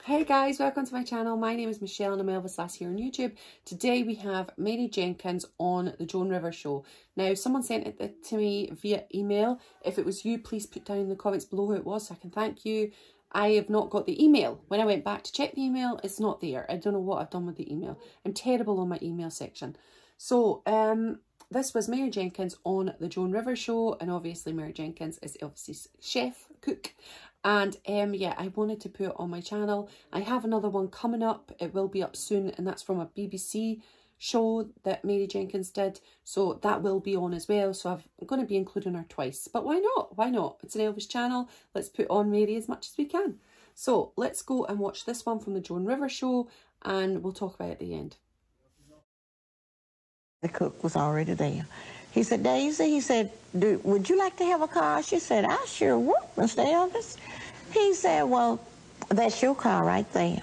Hey guys, welcome to my channel. My name is Michelle and I'm Elvis Lass here on YouTube. Today we have Mary Jenkins on the Joan Rivers show. Now someone sent it to me via email. If it was you, please put down in the comments below who it was so I can thank you. I have not got the email. When I went back to check the email, it's not there. I don't know what I've done with the email. I'm terrible on my email section. So this was Mary Jenkins on the Joan Rivers show, and obviously Mary Jenkins is Elvis's chef, cook. And yeah, I wanted to put it on my channel. I have another one coming up. It will be up soon, and that's from a BBC show that Mary Jenkins did. So that will be on as well. So I'm going to be including her twice. But why not? Why not? It's an Elvis channel. Let's put on Mary as much as we can. So let's go and watch this one from the Joan Rivers show, and we'll talk about it at the end. The cook was already there. He said, Daisy, he said, would you like to have a car? She said, I sure would, Mr. Elvis. He said, well, that's your car right there.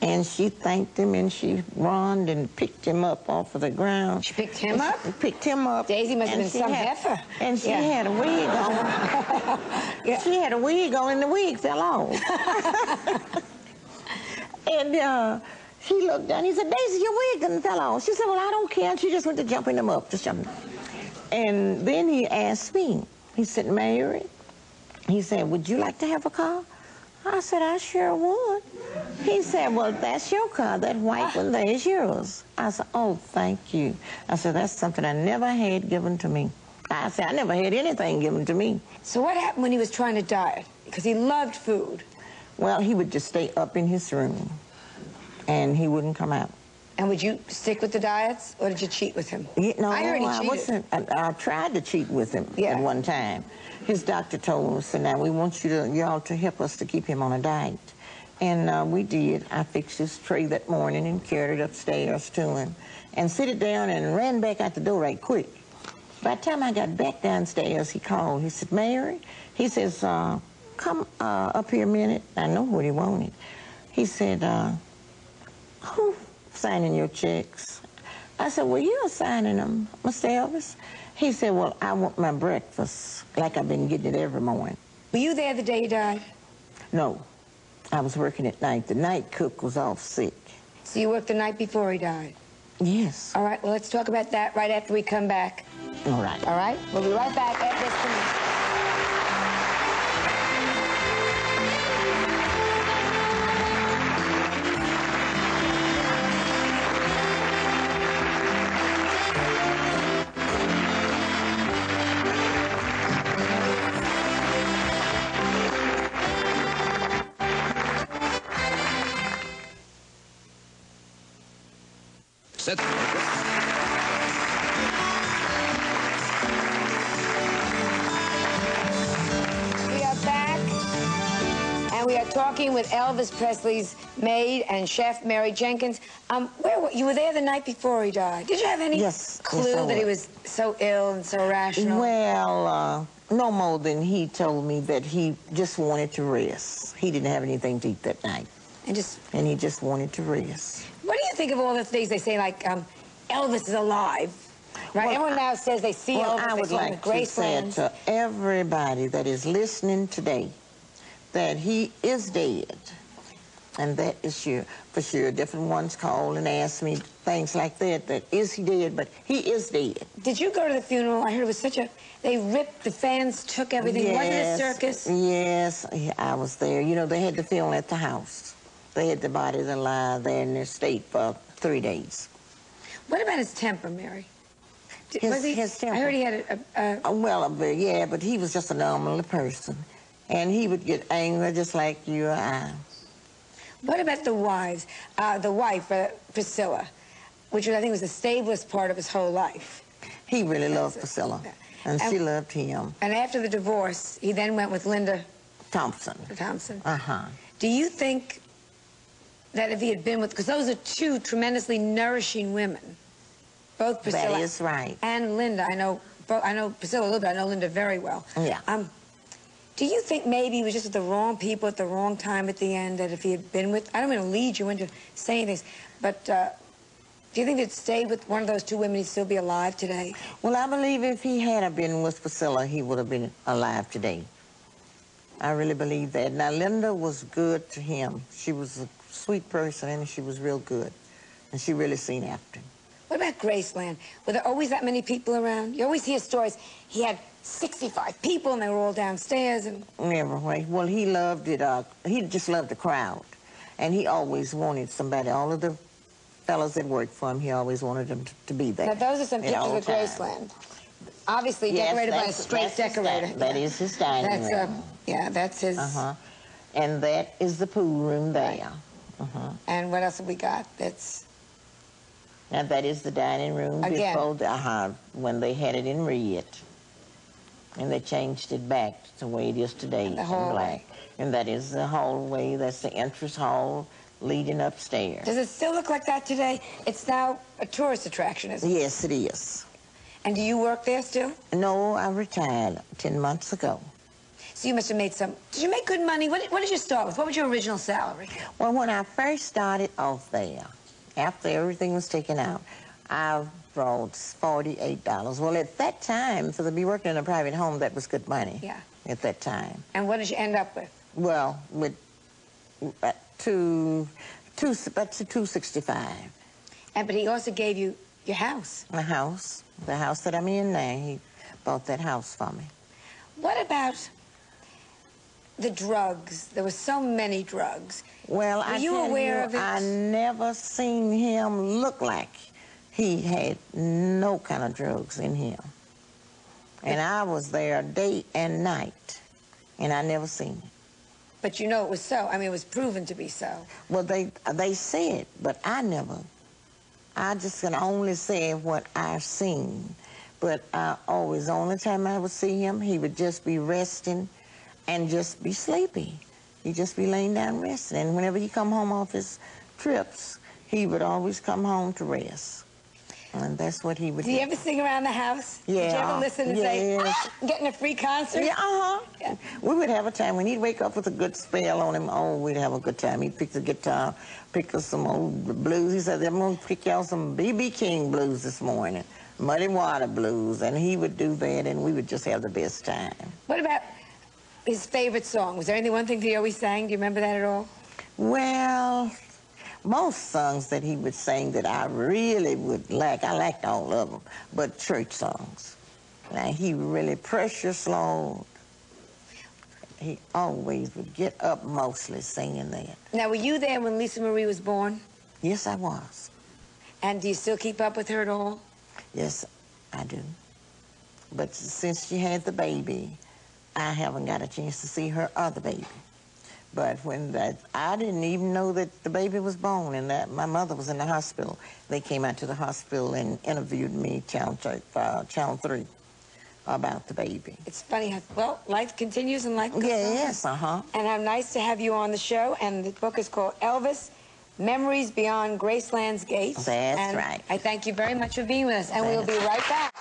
And she thanked him, and she run and picked him up off of the ground. She picked him up? Picked him up. Daisy must have been some heifer. And she had a wig on. Yeah. She had a wig on, and the wig fell off. And he looked down. He said, Daisy, your wig done fell off. She said, well, I don't care. And she just went to jumping him up, just jumping. And then he asked me. He said, Mary, he said, would you like to have a car? I said, I sure would. He said, well, that's your car. That white one there is yours. I said, oh, thank you. I said, that's something I never had given to me. I said, I never had anything given to me. So what happened when he was trying to diet? Because he loved food. Well, he would just stay up in his room, and he wouldn't come out. And would you stick with the diets, or did you cheat with him? Yeah, no, I heard he cheated. wasn't. I tried to cheat with him at one time. His doctor told us, so now we want y'all to help us to keep him on a diet. And we did. I fixed his tray that morning and carried it upstairs to him and sit it down and ran back out the door right quick. By the time I got back downstairs, he called. He said, Mary, he says, come up here a minute. I know what he wanted. He said, who's signing your checks? I said, well, you're signing them, Mr. Elvis. He said, well, I want my breakfast like I've been getting it every morning. Were you there the day he died? No, I was working at night. The night cook was off sick. So you worked the night before he died? Yes. All right, well, let's talk about that right after we come back. All right. All right? We'll be right back after this commercial. Set. We are back, and we are talking with Elvis Presley's maid and chef, Mary Jenkins. You were there the night before he died. Did you have any clue that he was so ill and so rational? Well, no more than he told me that he just wanted to rest. He didn't have anything to eat that night. And he just wanted to rest. What do you think of all the things they say, like Elvis is alive? Right? Well, everyone now says they see Elvis. I would like to say to everybody that is listening today that he is dead. And that is for sure. Different ones call and ask me things like that is he dead? But he is dead. Did you go to the funeral? I heard it was they ripped, the fans took everything. Yes, wasn't it a circus? Yes, I was there. You know, they had the funeral at the house. They had the bodies alive there in their state for 3 days. What about his temper, Mary? His temper? I heard he had yeah, but he was just a normal person. And he would get angry just like you or I. What about the wives? The wife, Priscilla, which I think was the stablest part of his whole life. He really loved Priscilla, and she loved him. And after the divorce, he then went with Linda Thompson. Uh-huh. Do you think that if he had been with, because those are two tremendously nourishing women, both Priscilla that is right. and Linda. I know Priscilla a little bit, I know Linda very well. Yeah. Do you think maybe he was just with the wrong people at the wrong time at the end, that if he had been with, I don't mean to lead you into saying this, but do you think if he'd stayed with one of those two women, he'd still be alive today? Well, I believe if he had been with Priscilla, he would have been alive today. I really believe that. Now, Linda was good to him. She was a sweet person, and she was real good. And she really seen after him. What about Graceland? Were there always that many people around? You always hear stories. He had 65 people, and they were all downstairs. And never. Well, he loved it. He just loved the crowd. And he always wanted somebody. All of the fellas that worked for him, he always wanted them to be there. Now, those are some pictures of Graceland. Obviously decorated by a straight decorator. That is his dining room. Yeah, that's his. And that is the pool room there. And what else have we got? That's. Now that is the dining room before when they had it in red, and they changed it back to the way it is today in black. And that is the hallway. That's the entrance hall leading upstairs. Does it still look like that today? It's now a tourist attraction, isn't it? Yes, it is. And do you work there still? No, I retired 10 months ago. So you must have made some... Did you make good money? What did you start with? What was your original salary? Well, when I first started off there, after everything was taken out, I brought $48. Well, at that time, to be working in a private home, that was good money. Yeah. At that time. And what did you end up with? Well, with $265. But he also gave you your house. My house. The house that I'm in now. He bought that house for me. What about the drugs? There were so many drugs. Well, were you aware of it? I never seen him look like he had no kind of drugs in him. And I was there day and night, and I never seen it. But you know it was so. I mean, it was proven to be so. Well, they said, but I never. I just can only say what I've seen. But the only time I would see him, he would just be resting and just be sleepy. He'd just be laying down resting. And whenever he come home off his trips, he would always come home to rest. And that's what he would do. Do you ever sing around the house? Yeah. Did you ever listen and say, I'm getting a free concert? Yeah, Yeah. We would have a time. When he'd wake up with a good spell on him, oh, we'd have a good time. He'd pick the guitar, pick us some old blues. He said, I'm going to pick y'all some B.B. King blues this morning, Muddy Water blues. And he would do that, and we would just have the best time. What about his favorite song? Was there any one thing that he always sang? Do you remember that at all? Well, most songs that he would sing that I really would like, I liked all of them, but church songs. Now, he really precious Lord. He always would get up mostly singing that. Now, were you there when Lisa Marie was born? Yes, I was. And do you still keep up with her at all? Yes, I do. But since she had the baby, I haven't got a chance to see her other baby. But I didn't even know that the baby was born, and that my mother was in the hospital. They came out to the hospital and interviewed me, Channel 3, about the baby. It's funny how, well, life continues and life goes on. Yes, And how nice to have you on the show. And the book is called Elvis, Memories Beyond Graceland's Gate. That's right. I thank you very much for being with us, and we'll be right back.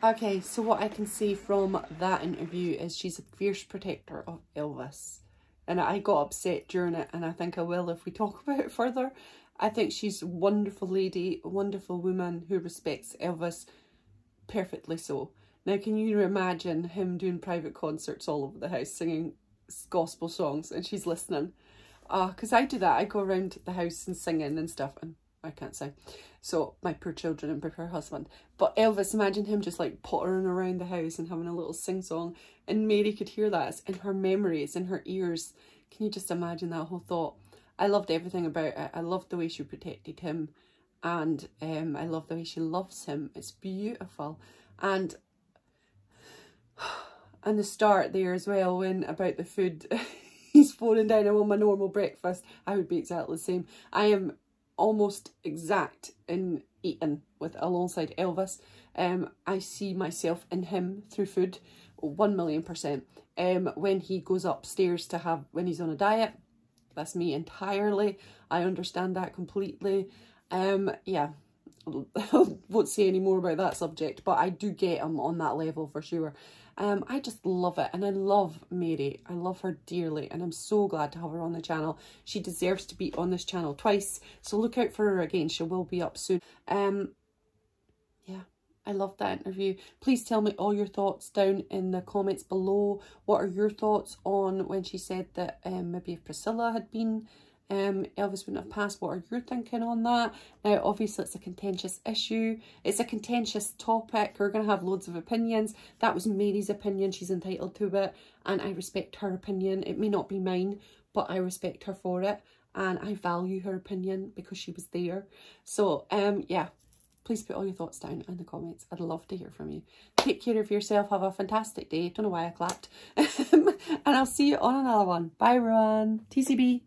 Okay, so what I can see from that interview is she's a fierce protector of Elvis. And I got upset during it, and I think I will if we talk about it further. I think she's a wonderful lady, a wonderful woman who respects Elvis perfectly so. Now, can you imagine him doing private concerts all over the house, singing gospel songs, and she's listening? Because I do that. I go around the house and singing and stuff, and I can't sing. So, my poor children and poor husband. But Elvis, imagine him just like pottering around the house and having a little sing-song. And Mary could hear that. It's in her memory. It's in her ears. Can you just imagine that whole thought? I loved everything about it. I loved the way she protected him. And I love the way she loves him. It's beautiful. And the start there as well, when about the food, he's phoning down, I want my normal breakfast. I would be exactly the same. I am almost exact in eating alongside Elvis. I see myself in him through food, 1,000,000%. When he goes upstairs when he's on a diet, that's me entirely. I understand that completely. Yeah, won't say any more about that subject, but I do get him on that level for sure. I just love it, and I love Mary. I love her dearly, and I'm so glad to have her on the channel. She deserves to be on this channel twice, so look out for her again. She will be up soon. Yeah, I loved that interview. Please tell me all your thoughts down in the comments below. What are your thoughts on when she said that maybe if Priscilla had been, Elvis wouldn't have passed? What are you thinking on that? Now, obviously, it's a contentious issue. It's a contentious topic. We're going to have loads of opinions. That was Mary's opinion. She's entitled to it. And I respect her opinion. It may not be mine, but I respect her for it. And I value her opinion because she was there. So, yeah, please put all your thoughts down in the comments. I'd love to hear from you. Take care of yourself. Have a fantastic day. Don't know why I clapped. And I'll see you on another one. Bye, everyone. TCB.